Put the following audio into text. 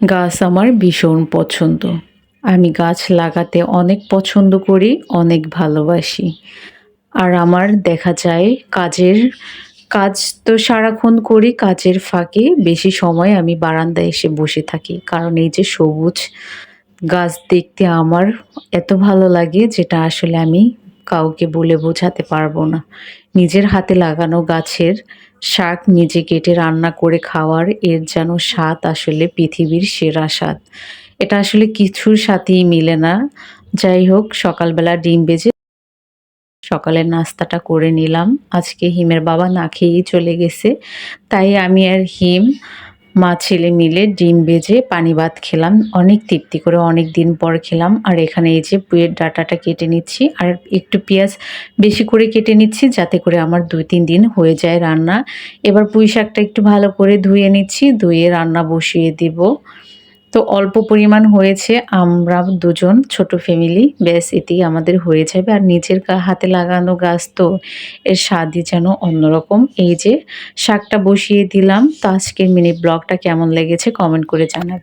গাছ আমার ভীষণ পছন্দ। আমি গাছ লাগাতে অনেক পছন্দ করি, অনেক ভালোবাসি। আর আমার দেখা যায় কাজ তো সারাক্ষণ করি, কাজের ফাঁকে বেশি সময় আমি বারান্দায় এসে বসে থাকি। কারণ এই যে সবুজ গাছ দেখতে আমার এত ভালো লাগে যেটা আসলে আমি কাউকে বলে বোঝাতে পারবো না। নিজের হাতে লাগানো গাছের শাক নিজে কেটে রান্না করে খাওয়ার এর যেন স্বাদ আসলে পৃথিবীর সেরা স্বাদ। এটা আসলে কিছুর সাথেই মিলে না। যাই হোক সকালবেলা ডিম ভেজে সকালের নাস্তাটা করে নিলাম। আজকে হিমের বাবা না খেয়েই চলে গেছে। তাই আমি আর হিম মা ছেলে মিলে ডিম ভেজে পানি ভাত খেলাম। অনেক তৃপ্তি করে অনেকদিন পর খেলাম। আর এখানে এই যে পুঁইয়ের ডাঁটাটা কেটে নিচ্ছি। আর একটু পেঁয়াজ বেশি করে কেটে নিচ্ছি যাতে করে আমার ২-৩ দিন হয়ে যায় রান্না। এবার পুঁই শাকটা একটু ভালো করে ধুয়ে নিচ্ছি। ধুয়ে রান্না বসিয়ে দিব। তো অল্প পরিমাণ হয়েছে। আমরা দুজন ছোট ফ্যামিলি ব্যাস এতেই আমাদের হয়ে যাবে। আর নিজের হাতে লাগানো গাছ তো এর স্বাদই যেন অন্যরকম। এই যে শাকটা বসিয়ে দিলাম। তো আজকের মিনি ব্লগটা কেমন লেগেছে কমেন্ট করে জানাবেন।